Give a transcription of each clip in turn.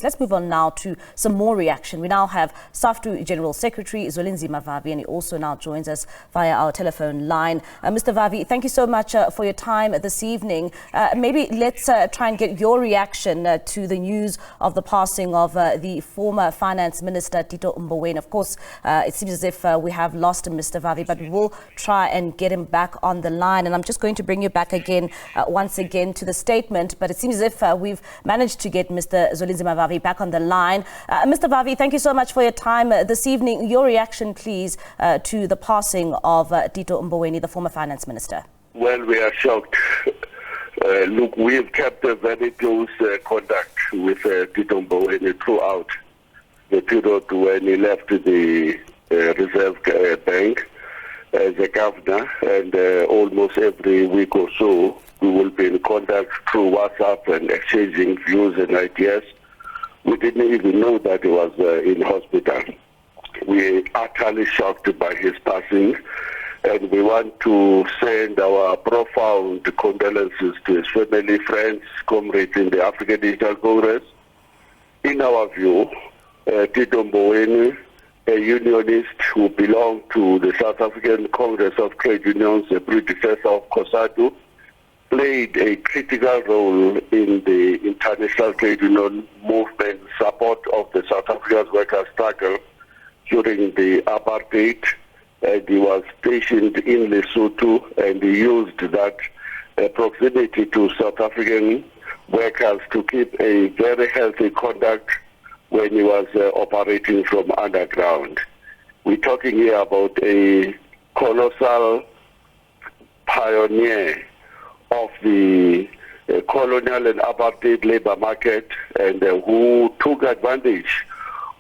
Let's move on now to some more reaction. We now have SAFTU General Secretary Zwelinzima Vavi, and he also now joins us via our telephone line. Mr. Vavi, thank you so much for your time this evening. Maybe let's try and get your reaction to the news of the passing of the former Finance Minister, Tito Mboweni. Of course, it seems as if we have lost him, Mr. Vavi, but we will try and get him back on the line. And I'm just going to bring you back again, once again, to the statement. But it seems as if we've managed to get Mr. Zwelinzima Vavi back on the line. Mr. Vavi, thank you so much for your time this evening. Your reaction, please, to the passing of Tito Mboweni, the former finance minister. Well, we are shocked. Look, we've kept a very close contact with Tito Mboweni throughout the period when he left the Reserve Bank as a governor, and almost every week or so we will be in contact through WhatsApp and exchanging views and ideas. We didn't even know that he was in hospital. We are utterly shocked by his passing, and we want to send our profound condolences to his family, friends, comrades in the African Digital Congress. In our view, Tito Mboweni, a unionist who belonged to the South African Congress of Trade Unions, a predecessor of COSATU, played a critical role in the international trade union movement support of the South African workers' struggle during the apartheid. And he was stationed in Lesotho, and he used that proximity to South African workers to keep a very healthy contact when he was operating from underground. We're talking here about a colossal pioneer of the colonial and apartheid labor market, and who took advantage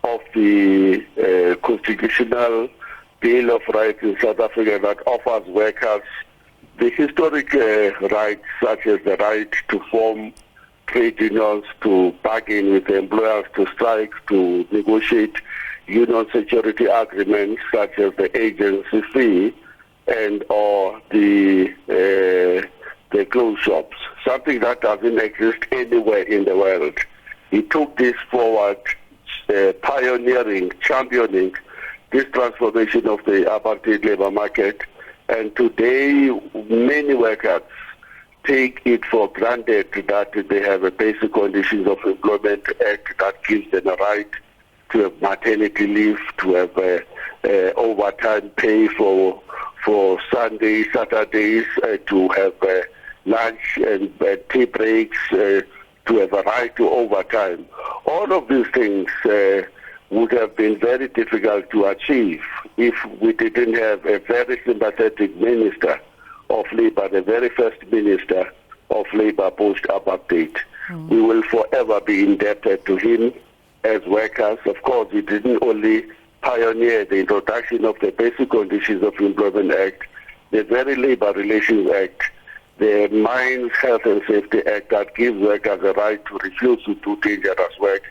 of the constitutional Bill of Rights in South Africa that offers workers the historic rights, such as the right to form trade unions, to bargain with employers, to strike, to negotiate union security agreements, such as the agency fee and or the closed shops, something that doesn't exist anywhere in the world. He took this forward, pioneering, championing this transformation of the apartheid labor market, and today many workers take it for granted that they have a Basic Conditions of Employment Act that gives them a right to have maternity leave, to have overtime pay for Sundays, Saturdays, to have lunch and tea breaks, to have a right to overtime. All of these things would have been very difficult to achieve if we didn't have a very sympathetic minister of labor, the very first minister of labor post-apartheid. We will forever be indebted to him as workers. Of course, he didn't only pioneer the introduction of the Basic Conditions of Employment Act, the very Labor Relations Act, the Mines Health and Safety Act that gives workers a right to refuse to do dangerous work,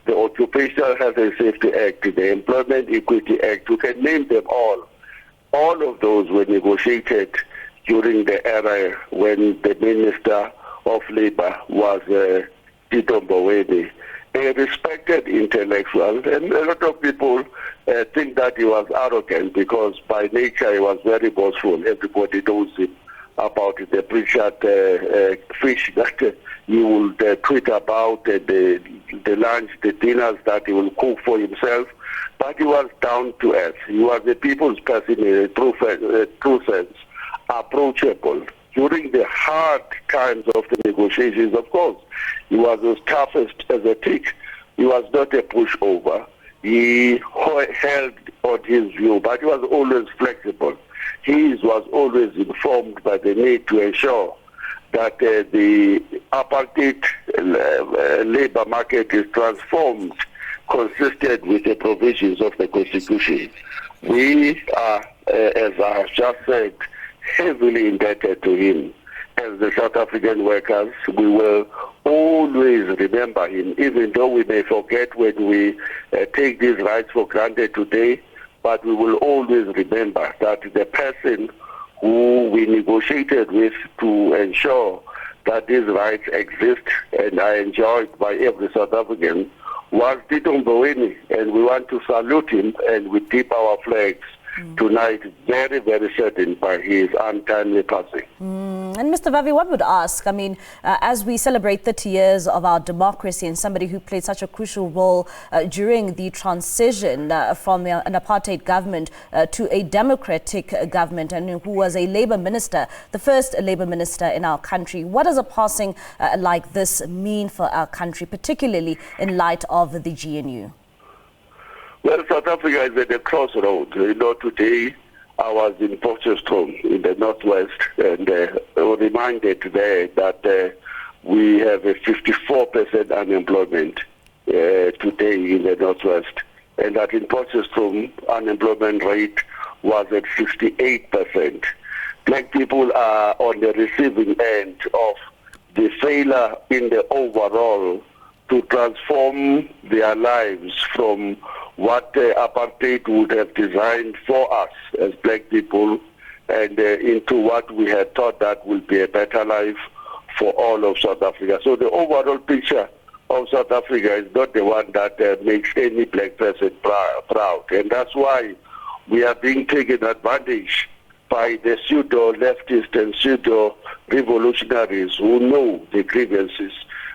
the Occupational Health and Safety Act, the Employment Equity Act. You can name them all. All of those were negotiated during the era when the Minister of Labor was Tito Mboweni, a respected intellectual. And a lot of people think that he was arrogant because by nature he was very boastful. Everybody knows him about the Pritchard fish that he would tweet about, the lunch, the dinners that he will cook for himself. But he was down to earth. He was a people's person in a true sense, approachable. During the hard times of the negotiations, of course, he was as toughest as a tick. He was not a pushover. He held on his view, but he was always flexible. He was always informed by the need to ensure that the apartheid labor market is transformed, consistent with the provisions of the Constitution. We are, as I have just said, heavily indebted to him. As the South African workers, we will always remember him, even though we may forget when we take these rights for granted today, but we will always remember that the person who we negotiated with to ensure that these rights exist and are enjoyed by every South African was Tito Mboweni, and we want to salute him, and we dip our flags tonight, very, very certain by his untimely passing. And Mr. Vavi, one would ask, I mean, as we celebrate 30 years of our democracy and somebody who played such a crucial role during the transition from an apartheid government to a democratic government, and who was a Labour minister, the first Labour minister in our country, what does a passing like this mean for our country, particularly in light of the GNU? Well, South Africa is at a crossroads. You know, today I was in Potchefstroom in the northwest, and reminded there that we have a 54% unemployment today in the northwest, and that in Potchefstroom unemployment rate was at 68%. Black people are on the receiving end of the failure in the overall to transform their lives from what apartheid would have designed for us as black people, and into what we had thought that will be a better life for all of South Africa. So the overall picture of South Africa is not the one that makes any black person proud. And that's why we are being taken advantage by the pseudo-leftists and pseudo-revolutionaries who know the grievances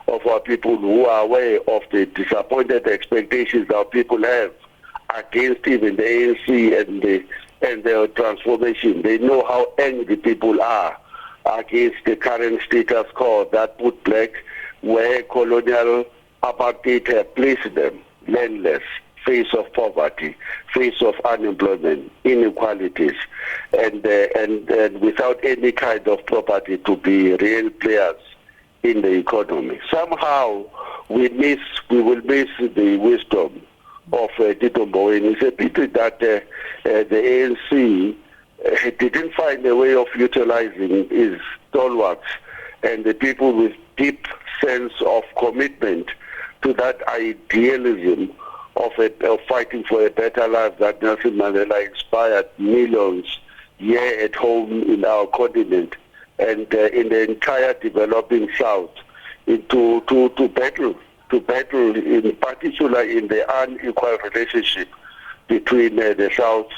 of our people, who are aware of the disappointed expectations our people have against even the ANC and the transformation. They know how angry people are against the current status quo that put black where colonial apartheid have placed them, landless, face of poverty, face of unemployment, inequalities, and without any kind of property to be real players in the economy. Somehow we will miss the wisdom of Tito Mboweni. It's a pity that the ANC didn't find a way of utilizing his stalwarts and the people with deep sense of commitment to that idealism of fighting for a better life that Nelson Mandela inspired millions here at home in our continent and in the entire developing South to battle in particular in the unequal relationship between the South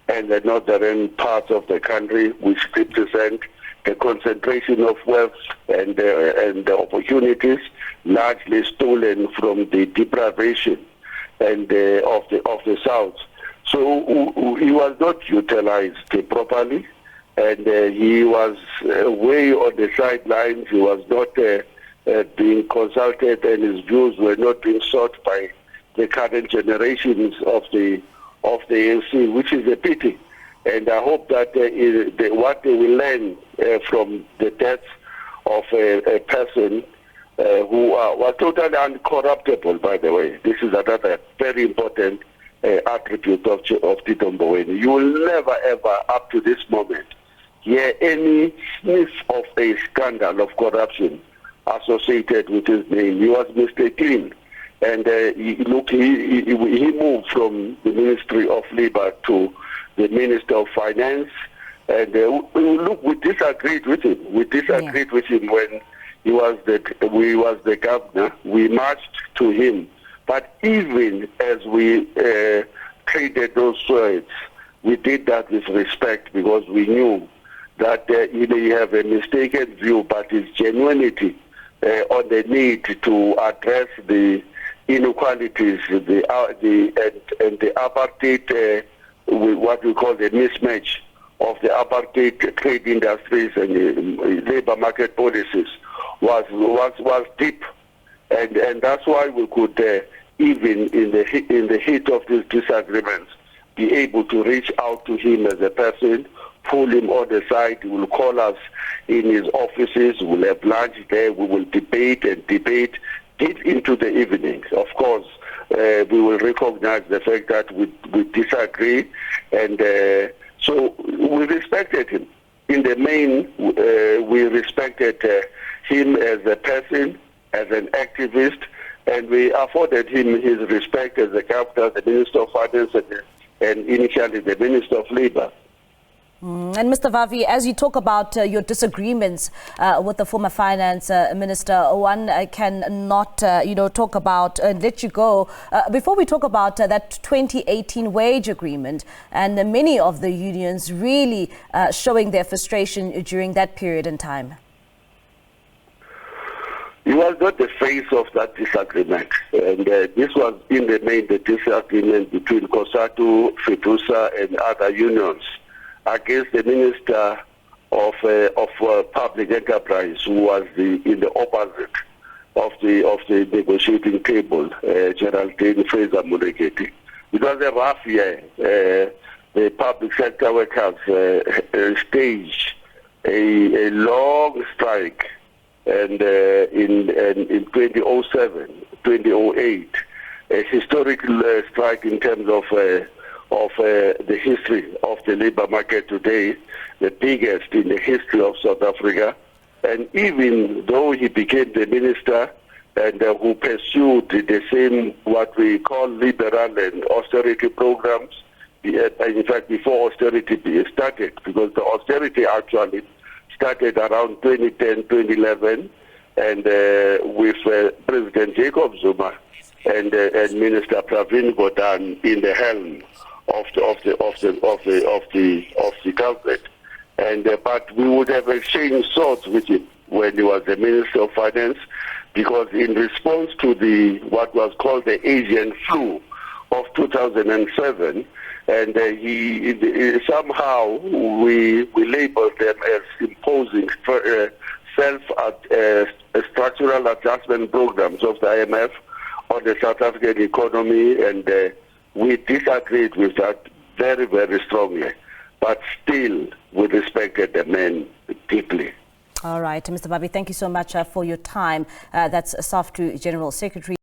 and the northern parts of the country, which represent the concentration of wealth and the opportunities largely stolen from the deprivation and of the South. So he was not utilized properly, and he was way on the sidelines. He was not being consulted, and his views were not being sought by the current generations of the ANC, which is a pity. And I hope that what they will learn from the death of a person who was totally uncorruptible, by the way. This is another very important attribute of Tito Mboweni. You will never, ever, up to this moment, hear any sniff of a scandal of corruption associated with his name. He was Mr. Clean. And he moved from the Ministry of Labour to the Minister of Finance. And we disagreed with him. We disagreed with him when he was the governor. We marched to him. But even as we traded those words, we did that with respect, because we knew that he may have a mistaken view, but his genuinity on the need to address the inequalities, and the apartheid, what we call the mismatch of the apartheid trade industries and the labor market policies was deep, and that's why we could even in the heat of these disagreements be able to reach out to him as a person, pull him on the side. He will call us in his offices. We'll have lunch there. We will debate deep into the evenings. Of course, we will recognize the fact that we disagree, and so we respected him. In the main, we respected him as a person, as an activist, and we afforded him his respect as the governor, the Minister of Finance, and initially the Minister of Labour. And Mr. Vavi, as you talk about your disagreements with the former finance minister, one cannot, talk about let you go. Before we talk about that 2018 wage agreement, and many of the unions really showing their frustration during that period in time. He was not the face of that disagreement. And this was in the main the disagreement between COSATU, FETUSA and other unions against the Minister of Public Enterprise, who was in the opposite of the negotiating table, Geraldine Fraser-Mureketi. It was a rough year. The public sector workers staged a long strike, and in 2007, 2008, a historical strike in terms of the history of the labor market today, the biggest in the history of South Africa. And even though he became the minister and who pursued the same what we call liberal and austerity programs, in fact before austerity started, because the austerity actually started around 2010, 2011, and with President Jacob Zuma and Minister Pravin Gordhan in the helm of the government. And but we would have exchanged swords with him when he was the Minister of Finance, because in response to what was called the Asian flu of 2007, and somehow we labeled them as imposing structural adjustment programs of the IMF on the South African economy, and we disagreed with that very, very strongly. But still, we respected the man deeply. All right, Mr. Vavi, thank you so much for your time. That's SAFTU General Secretary.